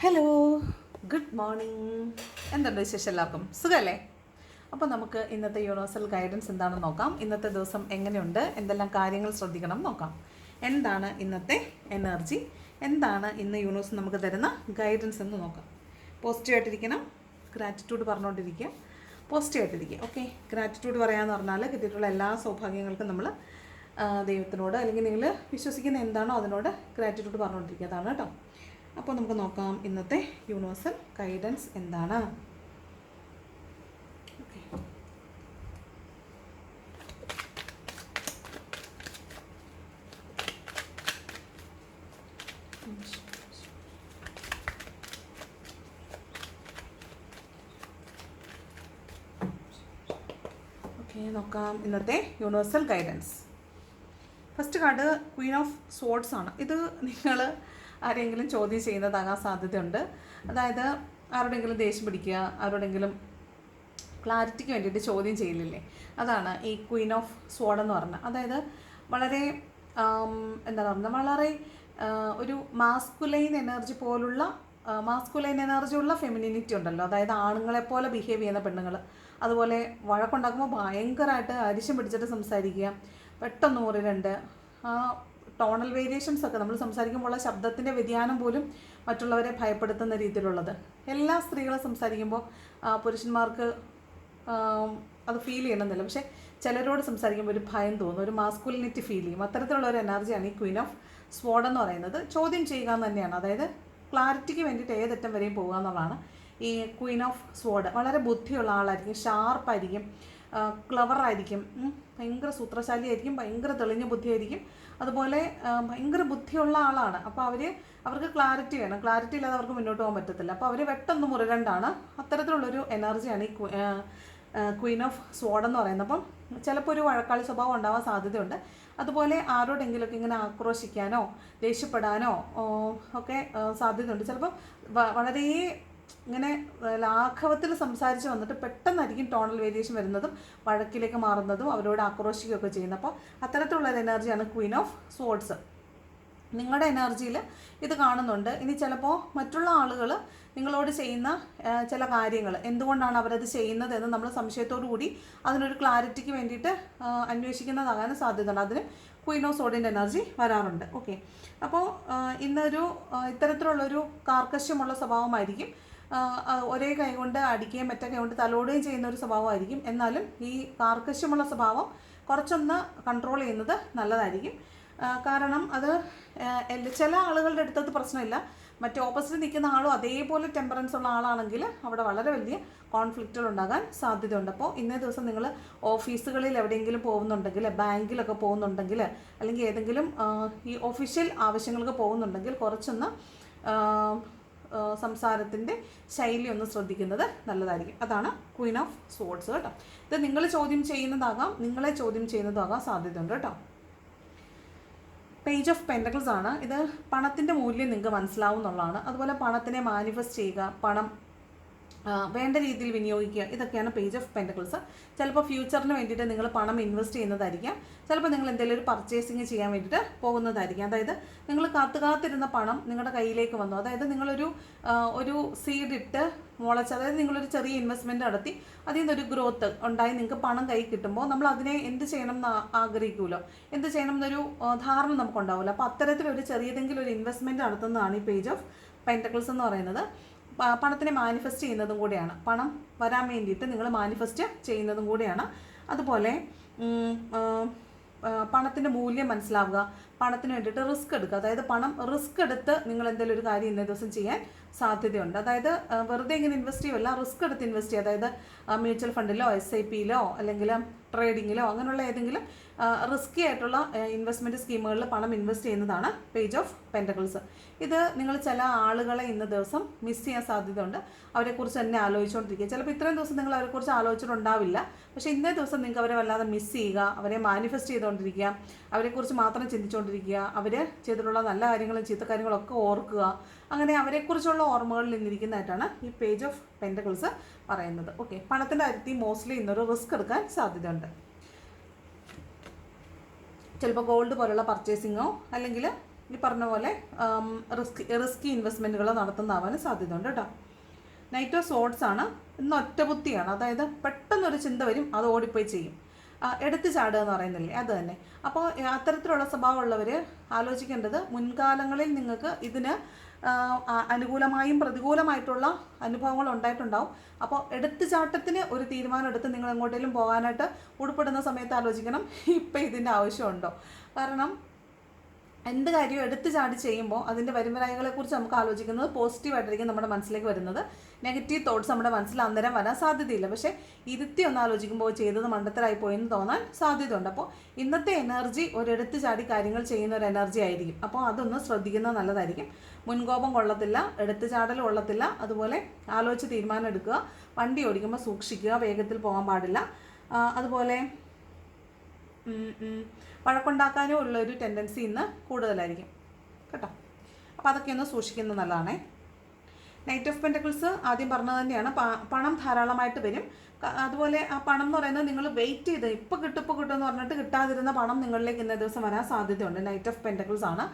Hello, good morning. എന്തുണ്ട് വിശേഷം? എല്ലാവർക്കും സുഖമല്ലേ? അപ്പോൾ നമുക്ക് ഇന്നത്തെ യൂണിവേഴ്സൽ ഗൈഡൻസ് എന്താണെന്ന് നോക്കാം. ഇന്നത്തെ ദിവസം എങ്ങനെയുണ്ട്, എന്തെല്ലാം കാര്യങ്ങൾ ശ്രദ്ധിക്കണം നോക്കാം. എന്താണ് ഇന്നത്തെ എനർജി, എന്താണ് ഇന്ന് യൂണിവേഴ്സ് നമുക്ക് തരുന്ന ഗൈഡൻസ് എന്ന് നോക്കാം. പോസിറ്റീവായിട്ടിരിക്കണം, ഗ്രാറ്റിറ്റ്യൂഡ് പറഞ്ഞുകൊണ്ടിരിക്കുക, പോസിറ്റീവായിട്ടിരിക്കുക. ഓക്കെ, ഗ്രാറ്റിറ്റ്യൂഡ് പറയാമെന്ന് പറഞ്ഞാൽ കിട്ടിയിട്ടുള്ള എല്ലാ സൗഭാഗ്യങ്ങൾക്കും നമ്മൾ ദൈവത്തിനോട് അല്ലെങ്കിൽ നിങ്ങൾ വിശ്വസിക്കുന്ന എന്താണോ അതിനോട് ഗ്രാറ്റിറ്റ്യൂഡ് പറഞ്ഞുകൊണ്ടിരിക്കുക. അതാണ് കേട്ടോ. അപ്പോൾ നമുക്ക് നോക്കാം ഇന്നത്തെ യൂണിവേഴ്സൽ ഗൈഡൻസ് എന്താണ്. നോക്കാം ഇന്നത്തെ universal guidance. First card Queen of swords ആണ്. ഇത് നിങ്ങൾ ആരെങ്കിലും ചോദ്യം ചെയ്യുന്നതാകാൻ സാധ്യതയുണ്ട്. അതായത് ആരോടെങ്കിലും ദേഷ്യം പിടിക്കുക, ആരോടെങ്കിലും ക്ലാരിറ്റിക്ക് വേണ്ടിയിട്ട് ചോദ്യം ചെയ്യില്ലേ, അതാണ് ഈ ക്വീൻ ഓഫ് സ്വോർഡ് എന്ന് പറഞ്ഞാൽ. അതായത് വളരെ എന്താണ് പറയുന്നത്, വളരെ ഒരു മാസ്കുലൈൻ എനർജി പോലുള്ള മാസ്കുലൈൻ എനർജി ഉള്ള ഫെമിനിനിറ്റി ഉണ്ടല്ലോ. അതായത് ആണുങ്ങളെപ്പോലെ ബിഹേവ് ചെയ്യുന്ന പെണ്ണുങ്ങൾ, അതുപോലെ വഴക്കുണ്ടാക്കുമ്പോൾ ഭയങ്കരമായിട്ട് അരിശം പിടിച്ചിട്ട് സംസാരിക്കുക, പെട്ടെന്ന് മുറിരണ്ട്, ടോണൽ വേരിയേഷൻസ് ഒക്കെ നമ്മൾ സംസാരിക്കുമ്പോൾ ശബ്ദത്തിൻ്റെ വ്യതിയാനം പോലും മറ്റുള്ളവരെ ഭയപ്പെടുത്തുന്ന രീതിയിലുള്ളത്. എല്ലാ സ്ത്രീകളും സംസാരിക്കുമ്പോൾ പുരുഷന്മാർക്ക് അത് ഫീൽ ചെയ്യണമെന്നില്ല, പക്ഷേ ചിലരോട് സംസാരിക്കുമ്പോൾ ഒരു ഭയം തോന്നും, ഒരു മാസ്കുലിനിറ്റി ഫീൽ ചെയ്യും. അത്തരത്തിലുള്ള ഒരു എനർജിയാണ് ഈ ക്വീൻ ഓഫ് സ്വോർഡ് എന്ന് പറയുന്നത്. ചോദ്യം ചെയ്യുക എന്ന് തന്നെയാണ്. അതായത് ക്ലാരിറ്റിക്ക് വേണ്ടിയിട്ട് ഏതറ്റം വരെയും പോകുക എന്നുള്ളതാണ് ഈ ക്വീൻ ഓഫ് സ്വോർഡ്. വളരെ ബുദ്ധിയുള്ള ആളായിരിക്കും, ഷാർപ്പായിരിക്കും, ക്ലവറായിരിക്കും, ഭയങ്കര സൂത്രശാലിയായിരിക്കും, ഭയങ്കര തെളിഞ്ഞ ബുദ്ധിയായിരിക്കും, അതുപോലെ ഭയങ്കര ബുദ്ധിയുള്ള ആളാണ്. അപ്പോൾ അവർക്ക് ക്ലാരിറ്റി വേണം. ക്ലാരിറ്റി ഇല്ലാതെ അവർക്ക് മുന്നോട്ട് പോകാൻ പറ്റത്തില്ല. അപ്പോൾ അവർ വെട്ടൊന്ന് മുറുകണ്ടാണ്. അത്തരത്തിലുള്ളൊരു എനർജിയാണ് ഈ ക്വീൻ ഓഫ് സ്വോർഡ് എന്ന് പറയുന്നത്. അപ്പം ചിലപ്പോൾ ഒരു വഴക്കാളി സ്വഭാവം ഉണ്ടാവാൻ സാധ്യതയുണ്ട്. അതുപോലെ ആരോടെങ്കിലുമൊക്കെ ഇങ്ങനെ ആക്രോശിക്കാനോ ദേഷ്യപ്പെടാനോ ഒക്കെ സാധ്യതയുണ്ട്. ചിലപ്പോൾ വളരെ ഇങ്ങനെ ലാഘവത്തിൽ സംസാരിച്ച് വന്നിട്ട് പെട്ടെന്നായിരിക്കും ടോണൽ വേരിയേഷൻ വരുന്നതും വഴക്കിലേക്ക് മാറുന്നതും അവരോട് ആക്രോശിക്കുകയൊക്കെ ചെയ്യുന്നത്. അപ്പോൾ അത്തരത്തിലുള്ളൊരു എനർജിയാണ് ക്വീൻ ഓഫ് സ്വോർഡ്സ്. നിങ്ങളുടെ എനർജിയിൽ ഇത് കാണുന്നുണ്ട്. ഇനി ചിലപ്പോൾ മറ്റുള്ള ആളുകൾ നിങ്ങളോട് ചെയ്യുന്ന ചില കാര്യങ്ങൾ എന്തുകൊണ്ടാണ് അവരത് ചെയ്യുന്നത് എന്ന് നമ്മൾ സംശയത്തോടു കൂടി അതിനൊരു ക്ലാരിറ്റിക്ക് വേണ്ടിയിട്ട് അന്വേഷിക്കുന്നതാകാനും സാധ്യതയുണ്ട്. അതിന് ക്വീൻ ഓഫ് സ്വോർഡിൻ്റെ എനർജി വരാറുണ്ട്. ഓക്കെ, അപ്പോൾ ഇന്നൊരു ഇത്തരത്തിലുള്ളൊരു കാർക്കശ്യമുള്ള സ്വഭാവമായിരിക്കും. ഒരേ കൈ കൊണ്ട് അടിക്കുകയും മറ്റേ കൈ കൊണ്ട് തലോടുകയും ചെയ്യുന്ന ഒരു സ്വഭാവമായിരിക്കും. എന്നാലും ഈ കാർക്കശ്യമുള്ള സ്വഭാവം കുറച്ചൊന്ന് കൺട്രോൾ ചെയ്യുന്നത് നല്ലതായിരിക്കും. കാരണം അത് ചില ആളുകളുടെ അടുത്തത് പ്രശ്നമില്ല. മറ്റേ ഓപ്പോസിറ്റ് നിൽക്കുന്ന ആളും അതേപോലെ ടെമ്പറൻസ് ഉള്ള ആളാണെങ്കിൽ അവിടെ വളരെ വലിയ കോൺഫ്ലിക്റ്റുകൾ ഉണ്ടാകാൻ സാധ്യതയുണ്ട്. അപ്പോൾ ഇന്നേ ദിവസം നിങ്ങൾ ഓഫീസുകളിൽ എവിടെയെങ്കിലും പോകുന്നുണ്ടെങ്കിൽ, ബാങ്കിലൊക്കെ പോകുന്നുണ്ടെങ്കിൽ, അല്ലെങ്കിൽ ഏതെങ്കിലും ഈ ഒഫീഷ്യൽ ആവശ്യങ്ങൾക്ക് പോകുന്നുണ്ടെങ്കിൽ കുറച്ചൊന്ന് സംസാരത്തിൻ്റെ ശൈലി ഒന്ന് ശ്രദ്ധിക്കുന്നത് നല്ലതായിരിക്കും. അതാണ് ക്വീൻ ഓഫ് സ്വോർഡ്സ് കേട്ടോ. ഇത് നിങ്ങൾ ചോദ്യം ചെയ്യുന്നതാകാം, നിങ്ങളെ ചോദ്യം ചെയ്യുന്നതാകാൻ സാധ്യതയുണ്ട് കേട്ടോ. പേജ് ഓഫ് പെൻറ്റക്കിൾസ് ആണ്. ഇത് പണത്തിൻ്റെ മൂല്യം നിങ്ങൾക്ക് മനസ്സിലാവും എന്നുള്ളതാണ്. അതുപോലെ പണത്തിനെ മാനിഫെസ്റ്റ് ചെയ്യുക, പണം വേണ്ട രീതിയിൽ വിനിയോഗിക്കുക, ഇതൊക്കെയാണ് പേജ് ഓഫ് പെൻറ്റക്കിൾസ്. ചിലപ്പോൾ ഫ്യൂച്ചറിന് വേണ്ടിയിട്ട് നിങ്ങൾ പണം ഇൻവെസ്റ്റ് ചെയ്യുന്നതായിരിക്കാം. ചിലപ്പോൾ നിങ്ങൾ എന്തെങ്കിലും ഒരു പർച്ചേസിങ് ചെയ്യാൻ വേണ്ടിയിട്ട് പോകുന്നതായിരിക്കാം. അതായത് നിങ്ങൾ കാത്തിരുന്ന പണം നിങ്ങളുടെ കയ്യിലേക്ക് വന്നു. അതായത് നിങ്ങളൊരു സീഡ് ഇട്ട് മുളച്ച്, അതായത് നിങ്ങളൊരു ചെറിയ ഇൻവെസ്റ്റ്മെൻറ്റ് നടത്തി അതിൽ നിന്നൊരു ഗ്രോത്ത് ഉണ്ടായി നിങ്ങൾക്ക് പണം കൈ കിട്ടുമ്പോൾ നമ്മൾ അതിനെ എന്ത് ചെയ്യണം എന്ന് ആഗ്രഹിക്കുമല്ലോ, എന്ത് ചെയ്യണം എന്നൊരു ധാരണ നമുക്കുണ്ടാവുമല്ലോ. അപ്പോൾ അത്തരത്തിലൊരു ചെറിയതെങ്കിലും ഒരു ഇൻവെസ്റ്റ്മെൻറ്റ് നടത്തുന്നതാണ് ഈ പേജ് ഓഫ് പെൻറ്റക്കിൾസ് എന്ന് പറയുന്നത്. പണത്തിനെ മാനിഫെസ്റ്റ് ചെയ്യുന്നതും കൂടെയാണ്, പണം വരാൻ വേണ്ടിയിട്ട് നിങ്ങൾ മാനിഫെസ്റ്റ് ചെയ്യുന്നതും കൂടെയാണ്. അതുപോലെ പണത്തിൻ്റെ മൂല്യം മനസ്സിലാവുക, പണത്തിന് വേണ്ടിയിട്ട് റിസ്ക് എടുക്കുക. അതായത് പണം റിസ്ക് എടുത്ത് നിങ്ങൾ എന്തെങ്കിലും ഒരു കാര്യം ഇന്നേ ദിവസം ചെയ്യാൻ സാധ്യതയുണ്ട്. അതായത് വെറുതെ ഇങ്ങനെ ഇൻവെസ്റ്റ് ചെയ്യുമല്ല, റിസ്ക് എടുത്ത് ഇൻവെസ്റ്റ് ചെയ്യുക. അതായത് മ്യൂച്വൽ ഫണ്ടിലോ SIP-യിലോ അല്ലെങ്കിൽ ട്രേഡിങ്ങിലോ അങ്ങനെയുള്ള ഏതെങ്കിലും റിസ്കി ആയിട്ടുള്ള ഇൻവെസ്റ്റ്മെൻറ്റ് സ്കീമുകളിൽ പണം ഇൻവെസ്റ്റ് ചെയ്യുന്നതാണ് പേജ് ഓഫ് പെൻറ്റക്കിൾസ്. ഇത് നിങ്ങൾ ചില ആളുകളെ ഇന്ന ദിവസം മിസ് ചെയ്യാൻ സാധ്യതയുണ്ട്. അവരെക്കുറിച്ച് തന്നെ ആലോചിച്ചുകൊണ്ടിരിക്കുക. ചിലപ്പോൾ ഇത്രയും ദിവസം നിങ്ങൾ അവരെക്കുറിച്ച് ആലോചിച്ചിട്ടുണ്ടാവില്ല, പക്ഷേ ഇന്നേ ദിവസം നിങ്ങൾക്ക് അവരെ വല്ലാതെ മിസ് ചെയ്യുക, അവരെ മാനിഫെസ്റ്റ് ചെയ്തുകൊണ്ടിരിക്കുക, അവരെക്കുറിച്ച് മാത്രം ചിന്തിച്ചുകൊണ്ടിരിക്കുക, അവർ ചെയ്തിട്ടുള്ള നല്ല കാര്യങ്ങളും ചീത്ത കാര്യങ്ങളൊക്കെ ഓർക്കുക. അങ്ങനെ അവരെക്കുറിച്ചുള്ള ഓർമ്മകളിൽ നിന്നിരിക്കുന്നതായിട്ടാണ് ഈ പേജ് ഓഫ് പെൻറ്റക്കിൾസ് പറയുന്നത്. ഓക്കെ, പണത്തിൻ്റെ കാര്യത്തിൽ മോസ്റ്റ്ലി ഇന്നൊരു റിസ്ക് എടുക്കാൻ സാധ്യതയുണ്ട്. ചിലപ്പോൾ ഗോൾഡ് പോലുള്ള പർച്ചേസിങ്ങോ അല്ലെങ്കിൽ ഈ പറഞ്ഞ പോലെ റിസ്കി ഇൻവെസ്റ്റ്മെൻറ്റുകൾ നടത്തുന്നതാവാൻ സാധ്യതയുണ്ട് കേട്ടോ. നൈറ്റ് ഓഫ് സോഡ്സ് ആണ്. ഇന്ന് ഒറ്റബുദ്ധിയാണ്, അതായത് പെട്ടെന്നൊരു ചിന്ത വരും, അത് ഓടിപ്പോയി ചെയ്യും. എടുത്തു ചാടുക എന്ന് പറയുന്നില്ലേ, അത് തന്നെ. അപ്പോൾ അത്തരത്തിലുള്ള സ്വഭാവമുള്ളവർ ആലോചിക്കേണ്ടത്, മുൻകാലങ്ങളിൽ നിങ്ങൾക്ക് ഇതിന് അനുകൂലമായും പ്രതികൂലമായിട്ടുള്ള അനുഭവങ്ങൾ ഉണ്ടായിട്ടുണ്ടാവും. അപ്പോൾ എടുത്തുചാട്ടത്തിന് ഒരു തീരുമാനം എടുത്ത് നിങ്ങൾ എങ്ങോട്ടേലും പോകാനായിട്ട് ഉൾപ്പെടുന്ന സമയത്ത് ആലോചിക്കണം, ഇപ്പം ഇതിൻ്റെ ആവശ്യമുണ്ടോ. കാരണം എന്ത് കാര്യവും എടുത്തു ചാടി ചെയ്യുമ്പോൾ അതിൻ്റെ വരുംവരായികളെക്കുറിച്ച് നമുക്ക് ആലോചിക്കുന്നത് പോസിറ്റീവായിട്ടായിരിക്കും നമ്മുടെ മനസ്സിലേക്ക് വരുന്നത്. നെഗറ്റീവ് തോട്ട്സ് നമ്മുടെ മനസ്സിൽ അന്നേരം വരാൻ സാധ്യതയില്ല. പക്ഷേ ഇരുത്തി ഒന്ന് ആലോചിക്കുമ്പോൾ ചെയ്തത് മണ്ടത്തരായി പോയെന്ന് തോന്നാൻ സാധ്യതയുണ്ട്. അപ്പോൾ ഇന്നത്തെ എനർജി ഒരു എടുത്തു ചാടി കാര്യങ്ങൾ ചെയ്യുന്ന ഒരു എനർജി ആയിരിക്കും. അപ്പോൾ അതൊന്ന് ശ്രദ്ധിക്കുന്നത് നല്ലതായിരിക്കും. മുൻകോപം കൊള്ളത്തില്ല, എടുത്തു ചാടൽ കൊള്ളത്തില്ല. അതുപോലെ ആലോചിച്ച് തീരുമാനം എടുക്കുക. വണ്ടി ഓടിക്കുമ്പോൾ സൂക്ഷിക്കുക, വേഗത്തിൽ പോകാൻ പാടില്ല. അതുപോലെ വഴക്കുണ്ടാക്കാനും ഉള്ളൊരു ടെൻഡൻസി ഇന്ന് കൂടുതലായിരിക്കും കേട്ടോ. അപ്പോൾ അതൊക്കെ ഒന്ന് സൂക്ഷിക്കുന്നത് നല്ലതാണേ. നൈറ്റ് ഓഫ് പെൻറ്റക്കിൾസ് ആദ്യം പറഞ്ഞത് തന്നെയാണ്, പണം ധാരാളമായിട്ട് വരും. അതുപോലെ ആ പണം എന്ന് പറയുന്നത് നിങ്ങൾ വെയിറ്റ് ചെയ്ത് ഇപ്പോൾ കിട്ടുമെന്ന് പറഞ്ഞിട്ട് കിട്ടാതിരുന്ന പണം നിങ്ങളിലേക്ക് ഇന്നേ ദിവസം വരാൻ സാധ്യതയുണ്ട്. നൈറ്റ് ഓഫ് പെൻറ്റക്കിൾസ് ആണ്.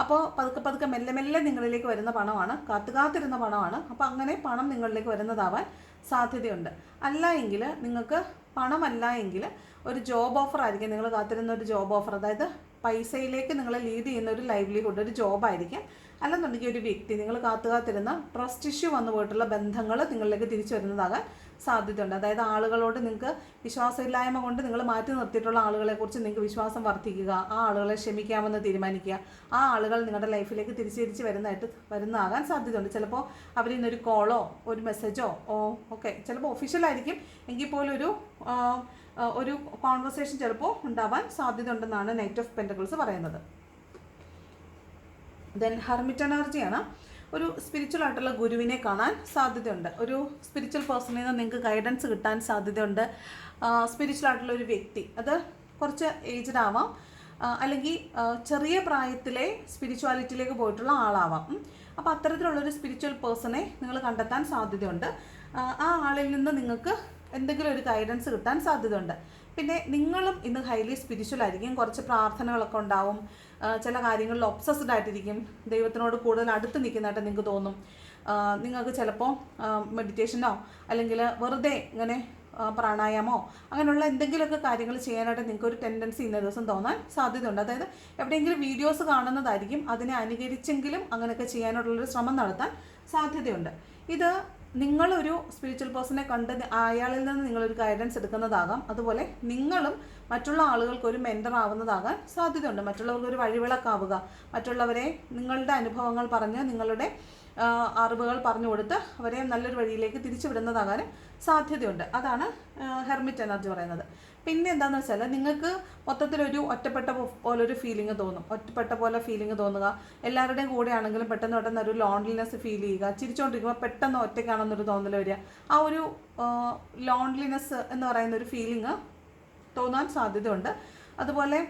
അപ്പോൾ പതുക്കെ മെല്ലെ നിങ്ങളിലേക്ക് വരുന്ന പണമാണ്, കാത്തിരുന്ന പണമാണ്. അപ്പോൾ അങ്ങനെ പണം നിങ്ങളിലേക്ക് വരുന്നതാവാൻ സാധ്യതയുണ്ട്. അല്ല എങ്കിൽ നിങ്ങൾക്ക് പണമല്ല എങ്കിൽ ഒരു ജോബ് ഓഫർ ആയിരിക്കും, നിങ്ങൾ കാത്തിരുന്ന ഒരു ജോബ് ഓഫർ, അതായത് പൈസയിലേക്ക് നിങ്ങളെ ലീഡ് ചെയ്യുന്ന ഒരു ലൈവ്ലിഹുഡ്, ഒരു ജോബായിരിക്കും. അല്ലെന്നുണ്ടെങ്കിൽ ഒരു വ്യക്തി, നിങ്ങൾ കാത്തിരുന്ന ട്രസ്റ്റ് ഇഷ്യൂ വന്നു പോയിട്ടുള്ള ബന്ധങ്ങൾ നിങ്ങളിലേക്ക് തിരിച്ചു വരുന്നതാകാൻ സാധ്യതയുണ്ട്. അതായത് ആളുകളോട് നിങ്ങൾക്ക് വിശ്വാസമില്ലായ്മ കൊണ്ട് നിങ്ങൾ മാറ്റി നിർത്തിയിട്ടുള്ള ആളുകളെക്കുറിച്ച് നിങ്ങൾക്ക് വിശ്വാസം വർദ്ധിക്കുക, ആ ആളുകളെ ക്ഷമിക്കാമെന്ന് തീരുമാനിക്കുക, ആ ആളുകൾ നിങ്ങളുടെ ലൈഫിലേക്ക് തിരിച്ച് വരുന്നതാകാൻ സാധ്യതയുണ്ട്. ചിലപ്പോൾ അവരിൽ നിന്നൊരു കോളോ ഒരു മെസ്സേജോ ഒക്കെ ചിലപ്പോൾ ഒഫീഷ്യലായിരിക്കും എങ്കിൽ പോലും ഒരു കോൺവെർസേഷൻ ചിലപ്പോൾ ഉണ്ടാവാൻ സാധ്യതയുണ്ടെന്നാണ് നൈറ്റ് ഓഫ് പെൻറ്റക്കിൾസ് പറയുന്നത്. ദെൻ ഹെർമിറ്റ് എനർജിയാണ്. ഒരു സ്പിരിച്വൽ ആയിട്ടുള്ള ഗുരുവിനെ കാണാൻ സാധ്യതയുണ്ട്. ഒരു സ്പിരിച്വൽ പേഴ്സണിൽ നിന്ന് നിങ്ങൾക്ക് ഗൈഡൻസ് കിട്ടാൻ സാധ്യതയുണ്ട്. സ്പിരിച്വൽ ആയിട്ടുള്ള ഒരു വ്യക്തി, അത് കുറച്ച് ഏജ്ഡ് ആവാം, അല്ലെങ്കിൽ ചെറിയ പ്രായത്തിലെ സ്പിരിച്വാലിറ്റിയിലേക്ക് പോയിട്ടുള്ള ആളാവാം. അപ്പോൾ അത്തരത്തിലുള്ളൊരു സ്പിരിച്വൽ പേഴ്സണെ നിങ്ങൾ കണ്ടെത്താൻ സാധ്യതയുണ്ട്. ആ ആളിൽ നിന്ന് നിങ്ങൾക്ക് എന്തെങ്കിലും ഒരു ഗൈഡൻസ് കിട്ടാൻ സാധ്യതയുണ്ട്. പിന്നെ നിങ്ങളും ഇന്ന് ഹൈലി സ്പിരിച്വൽ ആയിരിക്കും, കുറച്ച് പ്രാർത്ഥനകളൊക്കെ ഉണ്ടാവും, ചില കാര്യങ്ങളിൽ ഒബ്സസ്ഡ് ആയിട്ടിരിക്കും, ദൈവത്തിനോട് കൂടുതൽ അടുത്ത് നിൽക്കുന്നതായിട്ട് നിങ്ങൾക്ക് തോന്നും. നിങ്ങൾക്ക് ചിലപ്പോൾ മെഡിറ്റേഷനോ അല്ലെങ്കിൽ വെറുതെ ഇങ്ങനെ പ്രാണായാമോ അങ്ങനെയുള്ള എന്തെങ്കിലുമൊക്കെ കാര്യങ്ങൾ ചെയ്യാനായിട്ട് നിങ്ങൾക്ക് ഒരു ടെൻഡൻസി ഇന്ന ദിവസം തോന്നാൻ സാധ്യതയുണ്ട്. അതായത് എവിടെയെങ്കിലും വീഡിയോസ് കാണുന്നതായിരിക്കും, അതിനെ അനുകരിച്ചെങ്കിലും അങ്ങനെയൊക്കെ ചെയ്യാനായിട്ടുള്ളൊരു ശ്രമം നടത്താൻ സാധ്യതയുണ്ട്. ഇത് നിങ്ങളൊരു സ്പിരിച്വൽ പേഴ്സണെ കണ്ട് അയാളിൽ നിന്ന് നിങ്ങളൊരു ഗൈഡൻസ് എടുക്കുന്നതാകാം. അതുപോലെ നിങ്ങളും മറ്റുള്ള ആളുകൾക്ക് ഒരു മെൻറ്റർ ആവുന്നതാകാൻ സാധ്യതയുണ്ട്. മറ്റുള്ളവർക്ക് ഒരു വഴിവിളക്കാവുക, മറ്റുള്ളവരെ നിങ്ങളുടെ അനുഭവങ്ങൾ പറഞ്ഞ് നിങ്ങളുടെ അറിവുകൾ പറഞ്ഞു കൊടുത്ത് അവരെ നല്ലൊരു വഴിയിലേക്ക് തിരിച്ചു വിടുന്നതാകാനും സാധ്യതയുണ്ട്. അതാണ് ഹെർമിറ്റ് എനർജി പറയുന്നത്. പിന്നെ എന്താണെന്ന് വെച്ചാൽ നിങ്ങൾക്ക് മൊത്തത്തിലൊരു ഒറ്റപ്പെട്ട പോലൊരു ഫീലിംഗ് തോന്നും, ഒറ്റപ്പെട്ട പോലെ ഫീലിംഗ് തോന്നുക, എല്ലാവരുടെയും കൂടെ ആണെങ്കിലും പെട്ടെന്ന് ഒരു ലോൺലിനെസ് ഫീൽ ചെയ്യുക, ചിരിച്ചുകൊണ്ടിരിക്കുമ്പോൾ പെട്ടെന്ന് ഒറ്റയ്ക്കാണെന്നൊരു തോന്നൽ വരിക, ആ ഒരു ലോൺലിനെസ് എന്ന് പറയുന്ന ഒരു ഫീലിംഗ് തോന്നാൻ സാധ്യതയുണ്ട്. അതുപോലെ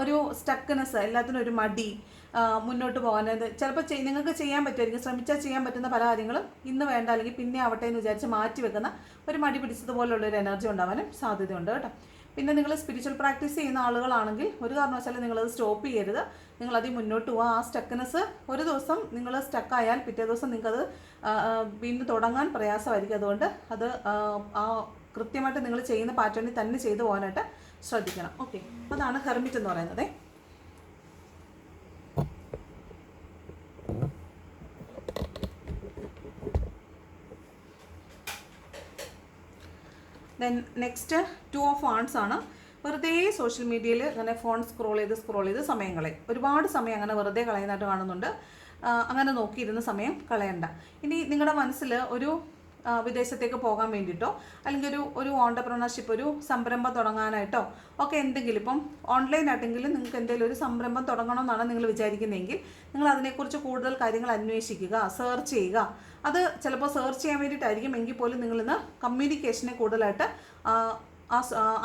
ഒരു സ്റ്റക്ക്നെസ്, എല്ലാത്തിനും ഒരു മടി, മുന്നോട്ട് പോകാൻ ചിലപ്പോൾ നിങ്ങൾക്ക് ചെയ്യാൻ പറ്റുമായിരിക്കും, ശ്രമിച്ചാൽ ചെയ്യാൻ പറ്റുന്ന പല കാര്യങ്ങളും ഇന്ന് വേണ്ട അല്ലെങ്കിൽ പിന്നെ ആവട്ടെ എന്ന് വിചാരിച്ച് മാറ്റി വെക്കുന്ന ഒരു മടി പിടിച്ചതുപോലുള്ളൊരു എനർജി ഉണ്ടാവാനും സാധ്യതയുണ്ട് കേട്ടോ. പിന്നെ നിങ്ങൾ സ്പിരിച്വൽ പ്രാക്ടീസ് ചെയ്യുന്ന ആളുകളാണെങ്കിൽ ഒരു കാരണവശാലും നിങ്ങളത് സ്റ്റോപ്പ് ചെയ്യരുത്, നിങ്ങളതിൽ മുന്നോട്ട് പോവുക. ആ സ്റ്റക്ക്നെസ് ഒരു ദിവസം നിങ്ങൾ സ്റ്റക്കായാൽ പിറ്റേ ദിവസം നിങ്ങൾക്കത് വീണ്ടും തുടങ്ങാൻ പ്രയാസമായിരിക്കും. അതുകൊണ്ട് അത് കൃത്യമായിട്ട് നിങ്ങൾ ചെയ്യുന്ന പാറ്റേണിൽ തന്നെ ചെയ്തു പോകാനായിട്ട് ശ്രദ്ധിക്കണം. ഓക്കെ, അതാണ് ഹെർമിറ്റ് എന്ന് പറയുന്നത്. ദെൻ നെക്സ്റ്റ് 2 ഓഫ് വാണ്ട്സ് ആണ്. വെറുതെ സോഷ്യൽ മീഡിയയിൽ അങ്ങനെ ഫോൺ സ്ക്രോൾ ചെയ്ത് സമയം കളയും. ഒരുപാട് സമയം അങ്ങനെ വെറുതെ കളയുന്നതായിട്ട് കാണുന്നുണ്ട്. അങ്ങനെ നോക്കിയിരുന്ന സമയം കളയണ്ട. ഇനി നിങ്ങളുടെ മനസ്സിൽ ഒരു വിദേശത്തേക്ക് പോകാൻ വേണ്ടിയിട്ടോ അല്ലെങ്കിൽ ഒരു ഓൺടർപ്രണർഷിപ്പ്, ഒരു സംരംഭം തുടങ്ങാനായിട്ടോ ഒക്കെ എന്തെങ്കിലും, ഇപ്പം ഓൺലൈനായിട്ടെങ്കിലും നിങ്ങൾക്ക് എന്തെങ്കിലും ഒരു സംരംഭം തുടങ്ങണമെന്നാണ് നിങ്ങൾ വിചാരിക്കുന്നതെങ്കിൽ നിങ്ങൾ അതിനെക്കുറിച്ച് കൂടുതൽ കാര്യങ്ങൾ അന്വേഷിക്കുക, സെർച്ച് ചെയ്യുക. അത് ചിലപ്പോൾ സെർച്ച് ചെയ്യാൻ വേണ്ടിയിട്ടായിരിക്കും എങ്കിൽ പോലും നിങ്ങളിന്ന് കമ്മ്യൂണിക്കേഷനെ കൂടുതലായിട്ട്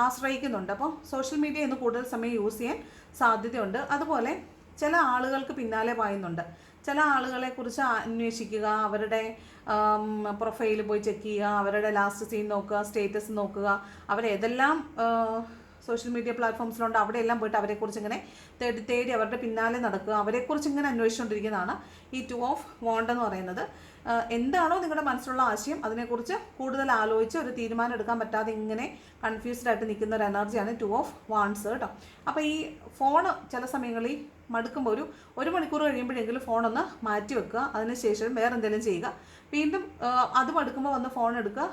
ആശ്രയിക്കുന്നുണ്ട്. അപ്പോൾ സോഷ്യൽ മീഡിയ ഇന്ന് കൂടുതൽ സമയം യൂസ് ചെയ്യാൻ സാധ്യതയുണ്ട്. അതുപോലെ ചില ആളുകൾക്ക് പിന്നാലെ പായുന്നുണ്ട്. ചില ആളുകളെക്കുറിച്ച് അന്വേഷിക്കുക, അവരുടെ പ്രൊഫൈൽ പോയി ചെക്ക് ചെയ്യുക, അവരുടെ ലാസ്റ്റ് സീൻ നോക്കുക, സ്റ്റേറ്റസ് നോക്കുക, അവരേതെല്ലാം സോഷ്യൽ മീഡിയ പ്ലാറ്റ്ഫോംസിലുണ്ട്. അവിടെയെല്ലാം പോയിട്ട് അവരെക്കുറിച്ച് ഇങ്ങനെ തേടി അവരുടെ പിന്നാലെ നടക്കുക, അവരെക്കുറിച്ച് ഇങ്ങനെ അന്വേഷിച്ചുകൊണ്ടിരിക്കുന്നതാണ് ഈ 2 ഓഫ് വാണ്ട് എന്ന് പറയുന്നത്. എന്താണോ നിങ്ങളുടെ മനസ്സിലുള്ള ആശയം അതിനെക്കുറിച്ച് കൂടുതൽ ആലോചിച്ച് ഒരു തീരുമാനം എടുക്കാൻ പറ്റാതെ ഇങ്ങനെ കൺഫ്യൂസ്ഡ് ആയിട്ട് നിൽക്കുന്ന ഒരു എനർജിയാണ് 2 ഓഫ് വാണ്ട്സ് കേട്ടോ. അപ്പോൾ ഈ ഫോണ് ചില സമയങ്ങളിൽ മടുക്കുമ്പോൾ ഒരു മണിക്കൂർ കഴിയുമ്പോഴെങ്കിലും ഫോണൊന്ന് മാറ്റി വെക്കുക, അതിനുശേഷം വേറെ എന്തെങ്കിലും ചെയ്യുക. വീണ്ടും അത് മടുക്കുമ്പോൾ വന്ന് ഫോൺ എടുക്കുക,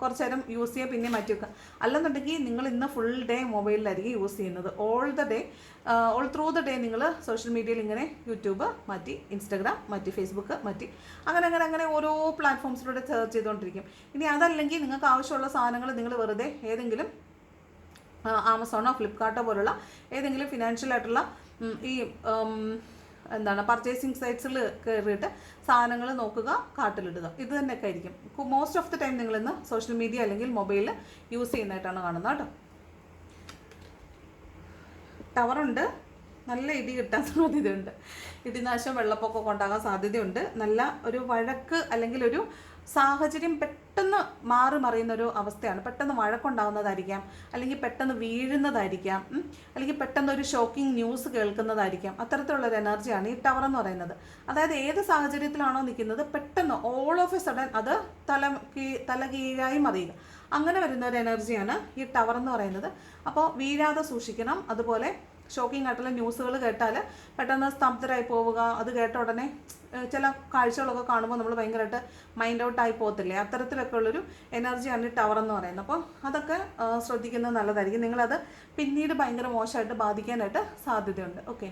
കുറച്ച് നേരം യൂസ് ചെയ്യുക, പിന്നെ മാറ്റി വെക്കുക. അല്ലെന്നുണ്ടെങ്കിൽ നിങ്ങൾ ഇന്ന് ഫുൾ ഡേ മൊബൈലിലായിരിക്കും യൂസ് ചെയ്യുന്നത്. ഓൾ ത്രൂ ദ ഡേ നിങ്ങൾ സോഷ്യൽ മീഡിയയിൽ ഇങ്ങനെ യൂട്യൂബ് മാറ്റി, ഇൻസ്റ്റാഗ്രാം മാറ്റി, ഫേസ്ബുക്ക് മാറ്റി, അങ്ങനെ ഓരോ പ്ലാറ്റ്ഫോംസിലൂടെ സെർച്ച് ചെയ്തുകൊണ്ടിരിക്കും. ഇനി അതല്ലെങ്കിൽ നിങ്ങൾക്ക് ആവശ്യമുള്ള സാധനങ്ങൾ നിങ്ങൾ വെറുതെ ഏതെങ്കിലും ആമസോണോ ഫ്ലിപ്കാർട്ടോ പോലുള്ള ഏതെങ്കിലും ഫിനാൻഷ്യൽ ആയിട്ടുള്ള ഈ പർച്ചേസിങ് സൈറ്റ്സിൽ കയറിയിട്ട് സാധനങ്ങൾ നോക്കുക, കാർട്ടിലിടുക. ഇത് തന്നെയൊക്കെ ആയിരിക്കും മോസ്റ്റ് ഓഫ് ദി ടൈം നിങ്ങളിന്ന് സോഷ്യൽ മീഡിയ അല്ലെങ്കിൽ മൊബൈൽ യൂസ് ചെയ്യുന്നതായിട്ടാണ് കാണുന്നത് കേട്ടോ. ടവറുണ്ട്, നല്ല ഇടി കിട്ടാൻ സാധ്യതയുണ്ട്. ഇടിനാശം, വെള്ളപ്പൊക്കമൊക്കെ ഉണ്ടാകാൻ സാധ്യതയുണ്ട്. നല്ല ഒരു വഴക്ക് അല്ലെങ്കിൽ ഒരു സാഹചര്യം പെട്ടെന്ന് മറിയുന്നൊരു അവസ്ഥയാണ്. പെട്ടെന്ന് വഴക്കുണ്ടാകുന്നതായിരിക്കാം, അല്ലെങ്കിൽ പെട്ടെന്ന് വീഴുന്നതായിരിക്കാം, അല്ലെങ്കിൽ പെട്ടെന്ന് ഒരു ഷോക്കിംഗ് ന്യൂസ് കേൾക്കുന്നതായിരിക്കും. അത്തരത്തിലുള്ളൊരു എനർജിയാണ് ഈ ടവർ എന്ന് പറയുന്നത്. അതായത് ഏത് സാഹചര്യത്തിലാണോ നിൽക്കുന്നത് പെട്ടെന്ന് ഓൾ ഓഫ് എ സഡൻ അത് തലകീഴായി മറിയുക, അങ്ങനെ വരുന്ന ഒരു എനർജിയാണ് ഈ ടവർ എന്ന് പറയുന്നത്. അപ്പോൾ വീഴാതെ സൂക്ഷിക്കണം. അതുപോലെ ഷോക്കിംഗ് ആയിട്ടുള്ള ന്യൂസുകൾ കേട്ടാൽ പെട്ടെന്ന് സ്തബ്ധരായി പോവുക. അത് കേട്ട ഉടനെ ചില കാഴ്ചകളൊക്കെ കാണുമ്പോൾ നമ്മൾ ഭയങ്കരമായിട്ട് മൈൻഡ് ഔട്ടായി പോകത്തില്ലേ, അത്തരത്തിലൊക്കെ ഉള്ളൊരു എനർജിയാണ് ഈ ടവർ എന്ന് പറയുന്നത്. അപ്പോൾ അതൊക്കെ ശ്രദ്ധിക്കുന്നത് നല്ലതായിരിക്കും. നിങ്ങളത് പിന്നീട് ഭയങ്കര മോശമായിട്ട് ബാധിക്കാനായിട്ട് സാധ്യതയുണ്ട്. ഓക്കെ,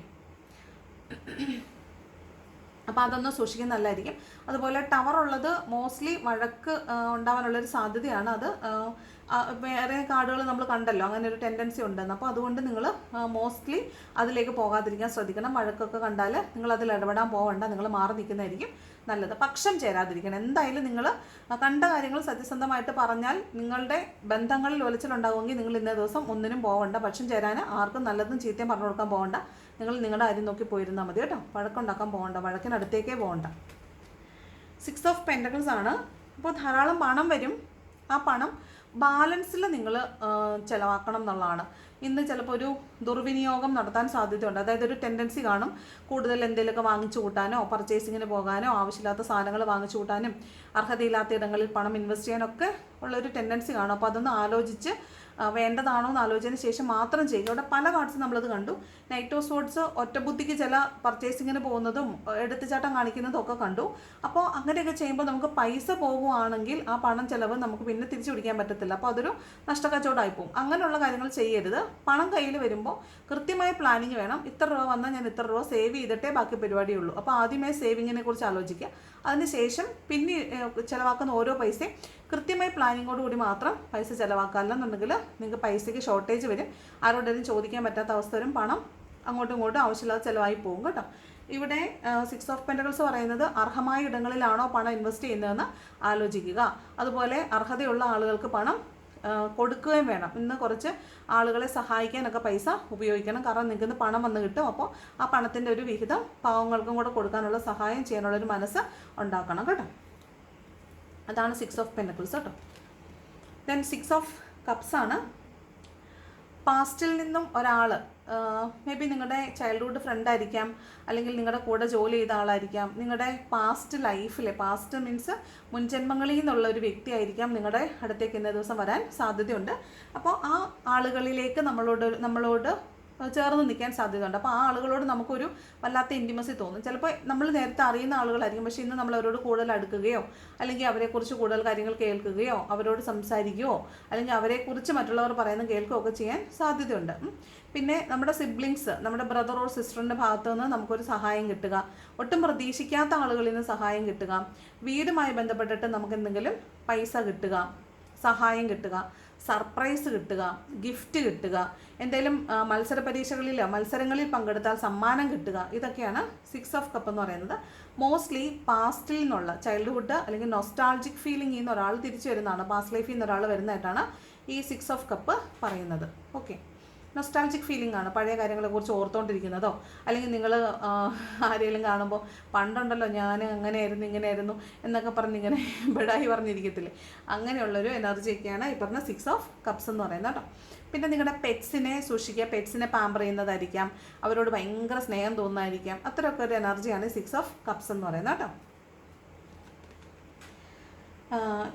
അപ്പോൾ അതൊന്ന് സൂക്ഷിക്കുന്നത് നല്ലതായിരിക്കും. അതുപോലെ ടവർ ഉള്ളത് മോസ്റ്റ്ലി വഴക്ക് ഉണ്ടാവാനുള്ളൊരു സാധ്യതയാണ്. അത് വേറെ കാർഡുകൾ നമ്മൾ കണ്ടല്ലോ, അങ്ങനെ ഒരു ടെൻഡൻസി ഉണ്ടെന്ന്. അപ്പോൾ അതുകൊണ്ട് നിങ്ങൾ മോസ്റ്റ്ലി അതിലേക്ക് പോകാതിരിക്കാൻ ശ്രദ്ധിക്കണം. വഴക്കൊക്കെ കണ്ടാൽ നിങ്ങൾ അതിൽ ഇടപെടാൻ പോകണ്ട, നിങ്ങൾ മാറി നിൽക്കുന്നതായിരിക്കും നല്ലത്. പക്ഷം ചേരാതിരിക്കണം. എന്തായാലും നിങ്ങൾ കണ്ട കാര്യങ്ങൾ സത്യസന്ധമായിട്ട് പറഞ്ഞാൽ നിങ്ങളുടെ ബന്ധങ്ങളിൽ ഒലച്ചിലുണ്ടാകുമെങ്കിൽ നിങ്ങൾ ഇന്നേ ദിവസം ഒന്നിനും പോകണ്ട. പക്ഷം ചേരാൻ ആർക്കും നല്ലതും ചീത്തയും പറഞ്ഞു കൊടുക്കാൻ പോകണ്ട. നിങ്ങൾ നിങ്ങളുടെ കാര്യം നോക്കി പോയിരുന്നാൽ മതി കേട്ടോ. വഴക്കുണ്ടാക്കാൻ പോകണ്ട, വഴക്കിനടുത്തേക്കേ പോകണ്ട. 6 ഓഫ് പെൻറ്റക്കിൾസ് ആണ്. അപ്പോൾ ധാരാളം പണം വരും. ആ പണം ബാലൻസിൽ നിങ്ങൾ ചിലവാക്കണം എന്നുള്ളതാണ്. ഇന്ന് ചിലപ്പോൾ ഒരു ദുർവിനിയോഗം നടത്താൻ സാധ്യതയുണ്ട്. അതായത് ഒരു ടെൻഡൻസി കാണും കൂടുതൽ എന്തെങ്കിലുമൊക്കെ വാങ്ങിച്ചു കൂട്ടാനോ പർച്ചേസിങ്ങിന് പോകാനോ ആവശ്യമില്ലാത്ത സാധനങ്ങൾ വാങ്ങിച്ചു കൂട്ടാനും അർഹതയില്ലാത്ത ഇടങ്ങളിൽ പണം ഇൻവെസ്റ്റ് ചെയ്യാനൊക്കെ ഉള്ളൊരു ടെൻഡൻസി കാണും. അപ്പോൾ അതൊന്ന് ആലോചിച്ച് വേണ്ടതാണോ എന്ന് ആലോചിച്ചതിന് ശേഷം മാത്രം ചെയ്യുക. ഇവിടെ പല കാർഡ്സും നമ്മളത് കണ്ടു. നൈറ്റ് ഓഫ് സോർട്സ് ഒറ്റബുദ്ധിക്ക് ചില പർച്ചേസിങ്ങിന് പോകുന്നതും എടുത്തുചാട്ടം കാണിക്കുന്നതും ഒക്കെ കണ്ടു. അപ്പോൾ അങ്ങനെയൊക്കെ ചെയ്യുമ്പോൾ നമുക്ക് പൈസ പോകുവാണെങ്കിൽ ആ പണം ചിലവ് നമുക്ക് പിന്നെ തിരിച്ചു പിടിക്കാൻ പറ്റത്തില്ല. അപ്പോൾ അതൊരു നഷ്ടക്കച്ചവടമായി പോകും. അങ്ങനെയുള്ള കാര്യങ്ങൾ ചെയ്യരുത്. പണം കയ്യിൽ വരുമ്പോൾ കൃത്യമായ പ്ലാനിങ് വേണം. ഇത്ര രൂപ വന്നാൽ ഞാൻ ഇത്ര രൂപ സേവ് ചെയ്തിട്ടേ ബാക്കി പരിപാടിയുള്ളൂ. അപ്പോൾ ആദ്യമേ സേവിങ്ങിനെ കുറിച്ച് ആലോചിക്കുക. അതിനുശേഷം പിന്നെ ചിലവാക്കുന്ന ഓരോ പൈസയും കൃത്യമായി പ്ലാനിങ്ങോടുകൂടി മാത്രം പൈസ ചിലവാക്കുക. അല്ലെന്നുണ്ടെങ്കിൽ നിങ്ങൾക്ക് പൈസയ്ക്ക് ഷോർട്ടേജ് വരും. ആരോടെങ്കിലും ചോദിക്കാൻ പറ്റാത്ത അവസ്ഥ വരും. പണം അങ്ങോട്ടും ഇങ്ങോട്ടും ആവശ്യമില്ലാതെ ചിലവായി പോകും കേട്ടോ. ഇവിടെ 6 ഓഫ് പെൻറ്റക്കിൾസ് പറയുന്നത് അർഹമായ ഇടങ്ങളിലാണോ പണം ഇൻവെസ്റ്റ് ചെയ്യുന്നതെന്ന് ആലോചിക്കുക. അതുപോലെ അർഹതയുള്ള ആളുകൾക്ക് പണം കൊടുക്കുകയും വേണം. ഇന്ന് കുറച്ച് ആളുകളെ സഹായിക്കാനൊക്കെ പൈസ ഉപയോഗിക്കണം. കാരണം നിങ്ങൾക്ക് പണം വന്ന് കിട്ടും. അപ്പോൾ ആ പണത്തിൻ്റെ ഒരു വിഹിതം പാവങ്ങൾക്കും കൂടെ കൊടുക്കാനുള്ള സഹായം ചെയ്യാനുള്ളൊരു മനസ്സ് ഉണ്ടാക്കണം കേട്ടോ. അതാണ് 6 ഓഫ് പെൻറ്റക്കിൾസ് കേട്ടോ. ദെൻ 6 ഓഫ് കപ്സ് ആണ്. പാസ്റ്റിൽ നിന്നും ഒരാൾ മേ ബി നിങ്ങളുടെ ചൈൽഡ്ഹുഡ് ഫ്രണ്ട് ആയിരിക്കാം, അല്ലെങ്കിൽ നിങ്ങളുടെ കൂടെ ജോലി ചെയ്ത ആളായിരിക്കാം. നിങ്ങളുടെ പാസ്റ്റ് ലൈഫിലെ, പാസ്റ്റ് മീൻസ് മുൻജന്മങ്ങളിൽ നിന്നുള്ള ഒരു വ്യക്തി ആയിരിക്കാം നിങ്ങളുടെ അടുത്തേക്ക് ഇന്നേ ദിവസം വരാൻ സാധ്യതയുണ്ട്. അപ്പോൾ ആ ആളുകളിലേക്ക് നമ്മളോട് ചേർന്ന് നിൽക്കാൻ സാധ്യതയുണ്ട്. അപ്പോൾ ആ ആളുകളോട് നമുക്കൊരു വല്ലാത്ത ഇൻറ്റിമസി തോന്നും. ചിലപ്പോൾ നമ്മൾ നേരത്തെ അറിയുന്ന ആളുകളായിരിക്കും, പക്ഷേ ഇന്ന് നമ്മൾ അവരോട് കൂടുതൽ അടുക്കുകയോ അല്ലെങ്കിൽ അവരെക്കുറിച്ച് കൂടുതൽ കാര്യങ്ങൾ കേൾക്കുകയോ അവരോട് സംസാരിക്കുകയോ അല്ലെങ്കിൽ അവരെക്കുറിച്ച് മറ്റുള്ളവർ പറയുന്നത് കേൾക്കുകയോ ഒക്കെ ചെയ്യാൻ സാധ്യതയുണ്ട്. പിന്നെ നമ്മുടെ സിബ്ലിങ്സ്, നമ്മുടെ ബ്രദർ ഓർ സിസ്റ്ററിൻ്റെ ഭാഗത്തു നിന്ന് നമുക്കൊരു സഹായം കിട്ടുക, ഒട്ടും പ്രതീക്ഷിക്കാത്ത ആളുകളിൽ നിന്ന് സഹായം കിട്ടുക, വീടുമായി ബന്ധപ്പെട്ടിട്ട് നമുക്ക് എന്തെങ്കിലും പൈസ കിട്ടുക, സഹായം കിട്ടുക, സർപ്രൈസ് കിട്ടുക, ഗിഫ്റ്റ് കിട്ടുക, എന്തെങ്കിലും മത്സരങ്ങളിൽ പങ്കെടുത്താൽ സമ്മാനം കിട്ടുക. ഇതൊക്കെയാണ് 6 ഓഫ് കപ്പ് എന്ന് പറയുന്നത്. മോസ്റ്റ്ലി പാസ്റ്റിൽ നിന്നുള്ള ചൈൽഡ്ഹുഡ് അല്ലെങ്കിൽ നൊസ്റ്റാൾജിക് ഫീലിംഗ് ചെയ്യുന്ന ഒരാൾ തിരിച്ചു വരുന്നതാണ്. പാസ്റ്റ് ലൈഫിൽ നിന്ന് ഒരാൾ വരുന്നതായിട്ടാണ് ഈ 6 ഓഫ് കപ്പ് പറയുന്നത്. ഓക്കെ, നൊസ്റ്റാൾജിക് ഫീലിംഗ് ആണ്, പഴയ കാര്യങ്ങളെക്കുറിച്ച് ഓർത്തുകൊണ്ടിരിക്കുന്നതോ, അല്ലെങ്കിൽ നിങ്ങൾ ആരെങ്കിലും കാണുമ്പോൾ പണ്ടുണ്ടല്ലോ ഞാൻ അങ്ങനെയായിരുന്നു ഇങ്ങനെയായിരുന്നു എന്നൊക്കെ പറഞ്ഞ് ഇങ്ങനെ ബെഡായി പറഞ്ഞിരിക്കത്തില്ലേ, അങ്ങനെയുള്ളൊരു എനർജിയൊക്കെയാണ് ഈ പറഞ്ഞ 6 ഓഫ് കപ്സ് എന്ന് പറയുന്നത് കേട്ടോ. പിന്നെ നിങ്ങളുടെ പെറ്റ്സിനെ സൂക്ഷിക്കുക, പെറ്റ്സിനെ പാമ്പർ ചെയ്യുന്നതായിരിക്കാം, അവരോട് ഭയങ്കര സ്നേഹം തോന്നുന്നതായിരിക്കാം, അത്രയൊക്കെ ഒരു എനർജിയാണ് 6 ഓഫ് കപ്സ് എന്ന് പറയുന്നത് കേട്ടോ.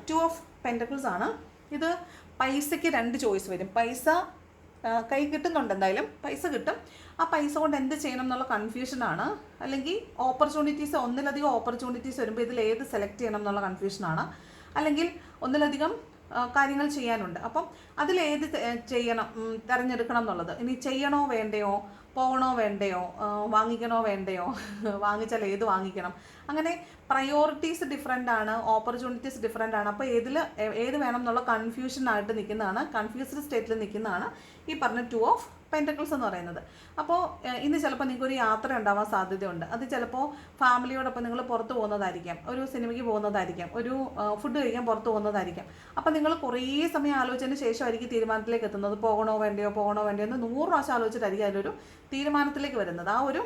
2 ഓഫ് പെൻറ്റക്കിൾസ് ആണ്. ഇത് പൈസയ്ക്ക് 2 ചോയ്സ് വരും. പൈസ കൈ കിട്ടുന്നുണ്ട്, എന്തായാലും പൈസ കിട്ടും. ആ പൈസ കൊണ്ട് എന്ത് ചെയ്യണം എന്നുള്ള കൺഫ്യൂഷനാണ്, അല്ലെങ്കിൽ ഓപ്പർച്യൂണിറ്റീസ്, ഒന്നിലധികം ഓപ്പർച്യൂണിറ്റീസ് വരുമ്പോൾ ഇതിൽ ഏത് സെലക്ട് ചെയ്യണം എന്നുള്ള കൺഫ്യൂഷനാണ്, അല്ലെങ്കിൽ ഒന്നിലധികം കാര്യങ്ങൾ ചെയ്യാനുണ്ട്. അപ്പം അതിലേത് ചെയ്യണം, തിരഞ്ഞെടുക്കണം എന്നുള്ളത്, ഇനി ചെയ്യണോ വേണ്ടയോ, പോകണോ വേണ്ടയോ, വാങ്ങിക്കണോ വേണ്ടയോ, വാങ്ങിച്ചാൽ ഏത് വാങ്ങിക്കണം, അങ്ങനെ പ്രയോറിറ്റീസ് ഡിഫറെൻ്റ് ആണ്, ഓപ്പർച്യൂണിറ്റീസ് ഡിഫറെൻ്റ് ആണ്. അപ്പോൾ ഏത് വേണം എന്നുള്ള കൺഫ്യൂഷനായിട്ട് നിൽക്കുന്നതാണ്, കൺഫ്യൂസ്ഡ് സ്റ്റേറ്റിൽ നിൽക്കുന്നതാണ് ഈ പറഞ്ഞ 2 ഓഫ് പെൻറ്റക്കിൾസ് എന്ന് പറയുന്നത്. അപ്പോൾ ഇന്ന് ചിലപ്പോൾ നിങ്ങൾക്കൊരു യാത്ര ഉണ്ടാവാൻ സാധ്യതയുണ്ട്. അത് ചിലപ്പോൾ ഫാമിലിയോടൊപ്പം നിങ്ങൾ പുറത്ത് പോകുന്നതായിരിക്കാം, ഒരു സിനിമയ്ക്ക് പോകുന്നതായിരിക്കാം, ഒരു ഫുഡ് കഴിക്കാൻ പുറത്ത് പോകുന്നതായിരിക്കാം. അപ്പോൾ നിങ്ങൾ കുറേ സമയം ആലോചിച്ചതിന് ശേഷമായിരിക്കും തീരുമാനത്തിലേക്ക് എത്തുന്നത്. പോകണോ വേണ്ടയോ എന്ന് 100 പ്രാവശ്യം ആലോചിച്ചിട്ടായിരിക്കും അതിലൊരു തീരുമാനത്തിലേക്ക് വരുന്നത്. ആ ഒരു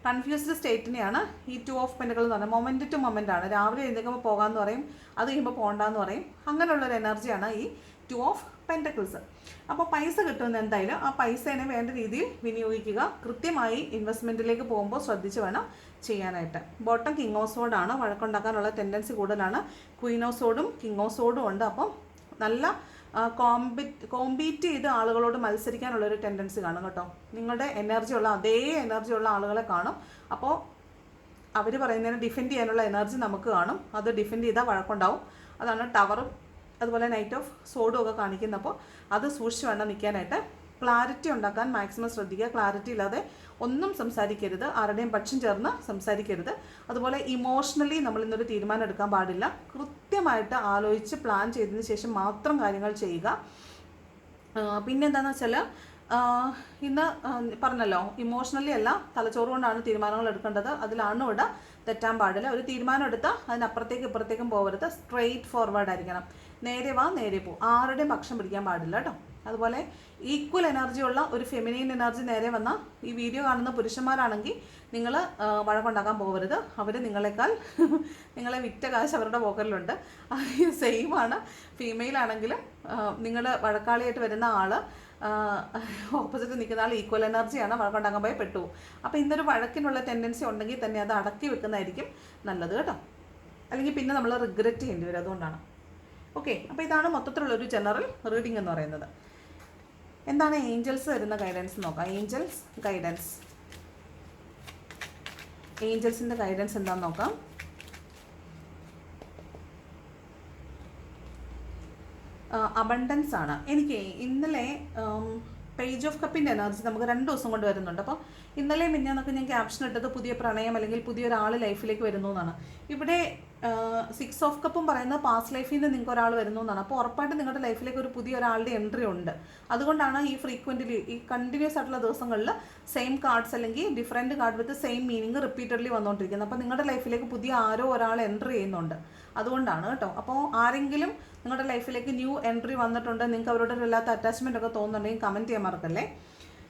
കൺഫ്യൂസ്ഡ് സ്റ്റേറ്റിനെയാണ് ഈ 2 ഓഫ് പെൻറ്റക്കിൾ എന്ന് പറയുന്നത്. മൊമെൻറ്റ് ടു മൊമെൻ്റ് ആണ്. രാവിലെ എഴുന്നേൽക്കുമ്പോൾ പോകാമെന്ന് പറയും, അത് കഴിയുമ്പോൾ പോകണ്ടെന്ന് പറയും. അങ്ങനെയുള്ളൊരു എനർജിയാണ് ഈ 2 ഓഫ് പെൻറ്റക്കിൾസ്. അപ്പോൾ പൈസ കിട്ടുമെന്ന് എന്തായാലും ആ പൈസേനെ വേണ്ട രീതിയിൽ വിനിയോഗിക്കുക. കൃത്യമായി ഇൻവെസ്റ്റ്മെൻറ്റിലേക്ക് പോകുമ്പോൾ ശ്രദ്ധിച്ച് വേണം ചെയ്യാനായിട്ട്. ബോട്ടം കിങ് ഓഫ് സോഡ് ആണ്, വഴക്കുണ്ടാക്കാനുള്ള ടെൻഡൻസി കൂടുതലാണ്. ക്വീൻ ഓഫ് സോഡും കിങ് ഓഫ് സോഡും ഉണ്ട്. അപ്പം നല്ല കോമ്പീറ്റ് ചെയ്ത് ആളുകളോട് മത്സരിക്കാനുള്ളൊരു ടെൻഡൻസി കാണും കേട്ടോ. നിങ്ങളുടെ അതേ എനർജി ഉള്ള ആളുകളെ കാണും. അപ്പോൾ അവർ പറയുന്നതിനെ ഡിഫെൻഡ് ചെയ്യാനുള്ള എനർജി നമുക്ക് കാണും. അത് ഡിഫെൻഡ് ചെയ്താൽ വഴക്കുണ്ടാവും. അതാണ് ടവറും അതുപോലെ നൈറ്റ് ഓഫ് സോഡും ഒക്കെ കാണിക്കുന്നപ്പോൾ അത് സൂക്ഷിച്ച് വേണം നിൽക്കാനായിട്ട്. ക്ലാരിറ്റി ഉണ്ടാക്കാൻ മാക്സിമം ശ്രദ്ധിക്കുക. ക്ലാരിറ്റി ഇല്ലാതെ ഒന്നും സംസാരിക്കരുത്, ആരുടെയും പക്ഷം ചേർന്ന് സംസാരിക്കരുത്. അതുപോലെ ഇമോഷണലി നമ്മൾ ഇന്നൊരു തീരുമാനം എടുക്കാൻ പാടില്ല. കൃത്യമായിട്ട് ആലോചിച്ച് പ്ലാൻ ചെയ്തതിന് ശേഷം മാത്രം കാര്യങ്ങൾ ചെയ്യുക. പിന്നെന്താണെന്ന് വെച്ചാൽ ഇന്ന് പറഞ്ഞല്ലോ, ഇമോഷണലി അല്ല തലച്ചോറ് കൊണ്ടാണ് തീരുമാനങ്ങൾ എടുക്കേണ്ടത്. അതിലാണ് ഇവിടെ തെറ്റാൻ പാടില്ല. ഒരു തീരുമാനം എടുത്താൽ അതിനപ്പുറത്തേക്കും ഇപ്പുറത്തേക്കും പോകരുത്. സ്ട്രെയിറ്റ് ഫോർവേഡ് ആയിരിക്കണം. നേരെ വാ നേരെ പോ, ആരുടെയും പക്ഷം പിടിക്കാൻ പാടില്ല കേട്ടോ. അതുപോലെ ഈക്വൽ എനർജി ഉള്ള ഒരു ഫെമിനൈൻ എനർജി നേരെ വന്നാൽ ഈ വീഡിയോ കാണുന്ന പുരുഷന്മാരാണെങ്കിൽ നിങ്ങൾ വഴക്കുണ്ടാക്കാൻ പോകരുത്. അവർ നിങ്ങളെ വിറ്റ കാശ് അവരുടെ പോക്കറിലുണ്ട്. സെയിമാണ് ഫീമെയിൽ ആണെങ്കിലും നിങ്ങൾ വഴക്കാളിയായിട്ട് വരുന്ന ആൾ ഓപ്പോസിറ്റ് നിൽക്കുന്ന ആൾ ഈക്വൽ എനർജിയാണ്, വഴക്കുണ്ടാക്കാൻ പോയി പെട്ടു. അപ്പോൾ ഇന്നൊരു വഴക്കിനുള്ള ടെൻഡൻസി ഉണ്ടെങ്കിൽ തന്നെ അത് അടക്കി വെക്കുന്നതായിരിക്കും നല്ലത് കേട്ടോ. അല്ലെങ്കിൽ പിന്നെ നമ്മൾ റിഗ്രറ്റ് ചെയ്യേണ്ടി വരും. അതുകൊണ്ടാണ്. ഓക്കെ, അപ്പോൾ ഇതാണ് മൊത്തത്തിലുള്ളൊരു ജനറൽ റീഡിംഗ് എന്ന് പറയുന്നത്. എന്താണ് ഏഞ്ചൽസ് തരുന്ന ഗൈഡൻസ് നോക്കാം. ഏഞ്ചൽസിൻ്റെ ഗൈഡൻസ് എന്താണെന്ന് നോക്കാം. അബണ്ടൻസ് ആണ്. എനിക്ക് ഇന്നലെ പേജ് ഓഫ് കപ്പിൻ്റെ എനർജി നമുക്ക് 2 ദിവസം കൊണ്ട് വരുന്നുണ്ട്. അപ്പോൾ ഇന്നലെ മിന്നാന്നൊക്കെ ഞാൻ ക്യാപ്ഷൻ ഇട്ടത് പുതിയ പ്രണയം അല്ലെങ്കിൽ പുതിയൊരാൾ ലൈഫിലേക്ക് വരുന്നു എന്നാണ്. ഇവിടെ 6 ഓഫ് കപ്പും പറയുന്നത് പാസ്റ്റ് ലൈഫിൽ നിന്ന് നിങ്ങൾക്ക് ഒരാൾ വരുന്നു എന്നാണ്. അപ്പോൾ ഉറപ്പായിട്ട് നിങ്ങളുടെ ലൈഫിലേക്ക് ഒരു പുതിയ ഒരാളുടെ എൻട്രി ഉണ്ട്. അതുകൊണ്ടാണ് ഈ ഫ്രീക്വൻ്റ്ലി ഈ കണ്ടിന്യൂസ് ആയിട്ടുള്ള ദിവസങ്ങളിൽ സെയിം കാർഡ്സ് അല്ലെങ്കിൽ different card with same meaning repeatedly വന്നുകൊണ്ടിരിക്കുന്നത്. അപ്പോൾ നിങ്ങളുടെ ലൈഫിലേക്ക് പുതിയ ആരോ ഒരാൾ എൻട്രി ചെയ്യുന്നുണ്ട്. അതുകൊണ്ടാണ് കേട്ടോ. അപ്പോൾ ആരെങ്കിലും നിങ്ങളുടെ ലൈഫിലേക്ക് ന്യൂ എൻട്രി വന്നിട്ടുണ്ട്, നിങ്ങൾക്ക് അവരോട് വല്ലാത്ത അറ്റാച്ച്മെൻ്റ് ഒക്കെ തോന്നുന്നുണ്ടെങ്കിൽ കമൻറ്റ് ചെയ്യാൻ മറക്കല്ലേ.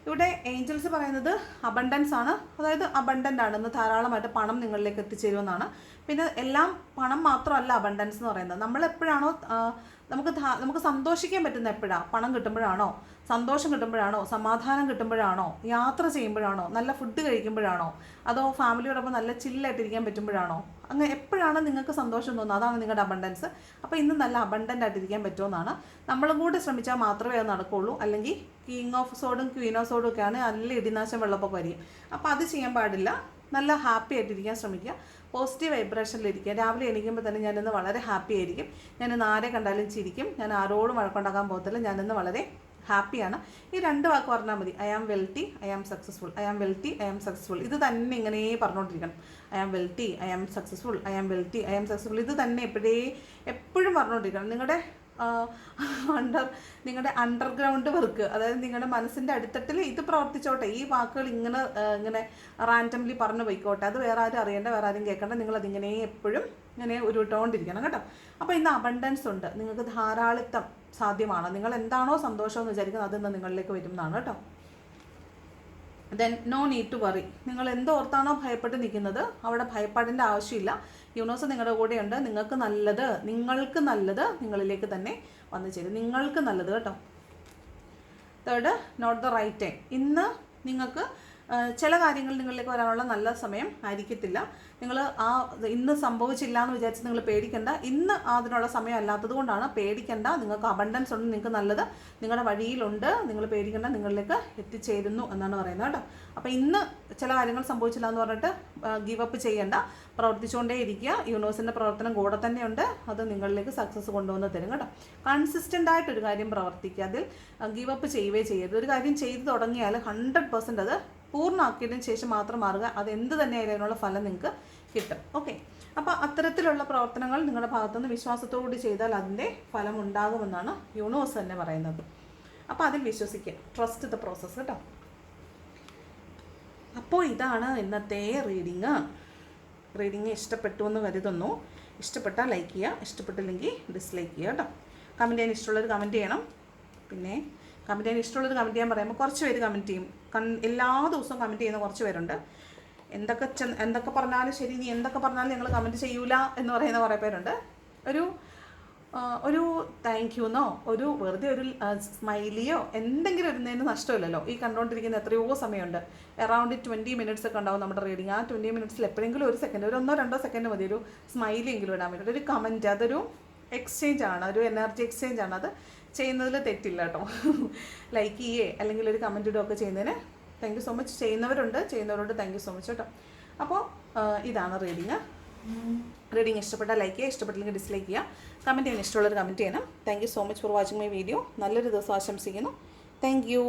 ഇവിടെ ഏഞ്ചൽസ് പറയുന്നത് അബണ്ടൻസ് ആണ്. അതായത് അബണ്ടൻ്റ് ആണ്, ഇന്ന് ധാരാളമായിട്ട് പണം നിങ്ങളിലേക്ക് എത്തിച്ചേരുമെന്നാണ്. പിന്നെ എല്ലാം പണം മാത്രമല്ല അബണ്ടൻസ് എന്ന് പറയുന്നത്. നമ്മൾ എപ്പോഴാണോ നമുക്ക് സന്തോഷിക്കാൻ പറ്റുന്ന എപ്പോഴാണ്? പണം കിട്ടുമ്പോഴാണോ, സന്തോഷം കിട്ടുമ്പോഴാണോ, സമാധാനം കിട്ടുമ്പോഴാണോ, യാത്ര ചെയ്യുമ്പോഴാണോ, നല്ല ഫുഡ് കഴിക്കുമ്പോഴാണോ, അതോ ഫാമിലിയോടൊപ്പം നല്ല ചില്ലായിട്ടിരിക്കാൻ പറ്റുമ്പോഴാണോ? അങ്ങനെ എപ്പോഴാണ് നിങ്ങൾക്ക് സന്തോഷം തോന്നുന്നത്? അതാണ് നിങ്ങളുടെ അബണ്ടൻസ്. അപ്പോൾ ഇന്ന് നല്ല അബണ്ടൻ്റ് ആയിട്ടിരിക്കാൻ പറ്റുമെന്നാണ്. നമ്മളും കൂടി ശ്രമിച്ചാൽ മാത്രമേ അത് നടക്കുകയുള്ളൂ. അല്ലെങ്കിൽ കിങ് ഓഫ് സോഡും ക്വീൻ ഓഫ് സോഡും ഒക്കെയാണ് നല്ല ഇടിനാശം വെള്ളപ്പൊക്കം ആയിരിക്കും. അപ്പോൾ അത് ചെയ്യാൻ പാടില്ല. നല്ല ഹാപ്പി ആയിട്ടിരിക്കാൻ ശ്രമിക്കുക. പോസിറ്റീവ് വൈബ്രേഷനിലിരിക്കുക. രാവിലെ എണീക്കുമ്പോൾ തന്നെ ഞാനിന്ന് വളരെ ഹാപ്പി ആയിരിക്കും. ഞാനിന്ന് ആരെ കണ്ടാലും ചിരിക്കും. ഞാൻ ആരോടും വഴക്കുണ്ടാക്കാൻ പോകത്തില്ല. ഞാനിന്ന് വളരെ ഹാപ്പിയാണ്. ഈ 2 വാക്ക് പറഞ്ഞാൽ മതി. I am wealthy, I am successful, I am wealthy, I am successful. ഇത് തന്നെ ഇങ്ങനെ പറഞ്ഞുകൊണ്ടിരിക്കണം. I am wealthy, I am successful, I am wealthy, I am successful. ഇത് തന്നെ എപ്പോഴും പറഞ്ഞുകൊണ്ടിരിക്കണം. നിങ്ങളുടെ നിങ്ങളുടെ അണ്ടർഗ്രൗണ്ട് വർക്ക്, അതായത് നിങ്ങളുടെ മനസ്സിൻ്റെ അടിത്തട്ടിൽ ഇത് പ്രവർത്തിച്ചോട്ടെ, ഈ വാക്കുകൾ ഇങ്ങനെ റാൻഡംലി പറഞ്ഞു പോയിക്കോട്ടെ, അത് വേറെ ആരും അറിയേണ്ട, വേറെ ആരും കേൾക്കേണ്ട, നിങ്ങളതിങ്ങനെ എപ്പോഴും ഇങ്ങനെ ഉരുവിട്ടുകൊണ്ടിരിക്കണം കേട്ടോ. അപ്പോൾ ഇന്ന് അബണ്ടൻസ് ഉണ്ട്, നിങ്ങൾക്ക് ധാരാളിത്തം സാധ്യമാണ്. നിങ്ങൾ എന്താണോ സന്തോഷം എന്ന് വിചാരിക്കുന്നത് അതിന്ന് നിങ്ങളിലേക്ക് വരുന്നതാണ് കേട്ടോ. Then no need to worry. നിങ്ങൾ എന്തോർത്താണോ ഭയപ്പെട്ട് നിൽക്കുന്നത് അവിടെ ഭയപ്പെടേണ്ട ആവശ്യമില്ല. യൂണിവേഴ്സ് നിങ്ങളുടെ കൂടെയുണ്ട്. നിങ്ങൾക്ക് നല്ലത് നിങ്ങളിലേക്ക് തന്നെ വന്നു ചേരും. നിങ്ങൾക്ക് നല്ലത് കേട്ടോ. Third, not the right time. ഇന്ന് നിങ്ങൾക്ക് ചില കാര്യങ്ങൾ നിങ്ങളിലേക്ക് വരാനുള്ള നല്ല സമയം ആയിരിക്കത്തില്ല. നിങ്ങൾ ഇന്ന് സംഭവിച്ചില്ല എന്ന് വിചാരിച്ച് നിങ്ങൾ പേടിക്കണ്ട. ഇന്ന് അതിനുള്ള സമയം അല്ലാത്തത് കൊണ്ടാണ്. പേടിക്കണ്ട, നിങ്ങൾക്ക് അബണ്ടൻസ് ഉണ്ട്, നിങ്ങൾക്ക് നല്ലത് നിങ്ങളുടെ വഴിയിലുണ്ട്, നിങ്ങൾ പേടിക്കണ്ട, നിങ്ങളിലേക്ക് എത്തിച്ചേരുന്നു എന്നാണ് പറയുന്നത് കേട്ടോ. അപ്പോൾ ഇന്ന് ചില കാര്യങ്ങൾ സംഭവിച്ചില്ല എന്ന് പറഞ്ഞിട്ട് ഗീവ് അപ്പ് ചെയ്യേണ്ട, പ്രവർത്തിച്ചുകൊണ്ടേ ഇരിക്കുക. യൂണിവേഴ്സിൻ്റെ പ്രവർത്തനം കൂടെ തന്നെയുണ്ട്, അത് നിങ്ങളിലേക്ക് സക്സസ് കൊണ്ടുവന്ന് തരും കേട്ടോ. കൺസിസ്റ്റൻ്റ് ആയിട്ടൊരു കാര്യം പ്രവർത്തിക്കുക, അതിൽ ഗീവ് അപ്പ് ചെയ്യുകയേ ചെയ്യരുത്. ഒരു കാര്യം ചെയ്തു തുടങ്ങിയാൽ 100% അത് പൂർണ്ണമാക്കിയതിന് ശേഷം മാത്രം മാറുക. അത് എന്ത് തന്നെയായാലും അതിനുള്ള ഫലം നിങ്ങൾക്ക് കിട്ടും. ഓക്കെ, അപ്പോൾ അത്തരത്തിലുള്ള പ്രവർത്തനങ്ങൾ നിങ്ങളുടെ ഭാഗത്തുനിന്ന് വിശ്വാസത്തോടുകൂടി ചെയ്താൽ അതിൻ്റെ ഫലം ഉണ്ടാകുമെന്നാണ് യൂണിവേഴ്സ് തന്നെ പറയുന്നത്. അപ്പോൾ അതിൽ വിശ്വസിക്കുക, ട്രസ്റ്റ് ദ പ്രോസസ്സ് കേട്ടോ. അപ്പോൾ ഇതാണ് ഇന്നത്തെ റീഡിങ് ഇഷ്ടപ്പെട്ടു എന്ന് കരുതുന്നു. ഇഷ്ടപ്പെട്ടാൽ ലൈക്ക് ചെയ്യുക, ഇഷ്ടപ്പെട്ടില്ലെങ്കിൽ ഡിസ്ലൈക്ക് ചെയ്യുക കേട്ടോ. കമൻറ്റ് ചെയ്യാൻ ഇഷ്ടമുള്ളവർ കമൻറ്റ് ചെയ്യണം. പിന്നെ കമൻറ്റ് ചെയ്യാൻ ഇഷ്ടമുള്ളവർ കമൻറ്റ് ചെയ്യാൻ പറയുമ്പോൾ കുറച്ച് പേര് കമൻറ്റ് ചെയ്യും. എല്ലാ ദിവസവും കമൻറ്റ് ചെയ്യുന്ന കുറച്ച് പേരുണ്ട്. എന്തൊക്കെ പറഞ്ഞാലും ശരി, നീ എന്തൊക്കെ പറഞ്ഞാലും ഞങ്ങൾ കമൻറ്റ് ചെയ്യൂല എന്ന് പറയുന്ന കുറേ പേരുണ്ട്. ഒരു താങ്ക് യുന്നോ ഒരു വെറുതെ ഒരു സ്മൈലിയോ എന്തെങ്കിലും ഇരുന്നതിന് നഷ്ടമില്ലല്ലോ. ഈ കണ്ടുകൊണ്ടിരിക്കുന്ന എത്രയോ സമയമുണ്ട്. അറൗണ്ട് 20 മിനിറ്റ്സ് ഒക്കെ ഉണ്ടാവും നമ്മുടെ റീഡിങ്. ആ 20 മിനിറ്റ്സിൽ എപ്പോഴെങ്കിലും ഒരു സെക്കൻഡ്, ഒരു 1-2 സെക്കൻഡ് മതി ഒരു സ്മൈലെങ്കിലും ഇടാൻ വേണ്ടിയിട്ട്. ഒരു കമൻറ്റ്, അതൊരു എക്സ്ചേഞ്ച് ആണ്, ഒരു എനർജി എക്സ്ചേഞ്ച് ആണ്. അത് ചെയ്യുന്നതിൽ തെറ്റില്ല കേട്ടോ. ലൈക്ക് ചെയ്യേ അല്ലെങ്കിൽ ഒരു കമൻറ്റ് ഇടുകയൊക്കെ ചെയ്യുന്നതിന് താങ്ക് യു സോ മച്ച്. ചെയ്യുന്നവരോട് താങ്ക് യു സോ മച്ച് കേട്ടോ. അപ്പോൾ ഇതാണ് റീഡിങ് ഇഷ്ടപ്പെട്ടാൽ ലൈക്ക് ചെയ്യുക, ഇഷ്ടപ്പെട്ടില്ലെങ്കിൽ ഡിസ്ലൈക്ക് ചെയ്യുക. കമൻറ്റ് ചെയ്യാൻ ഇഷ്ടമുള്ളൊരു കമൻറ്റ് ചെയ്യണം. Thank you so much for watching my video. നല്ലൊരു ദിവസം ആശംസിക്കുന്നു. Thank you.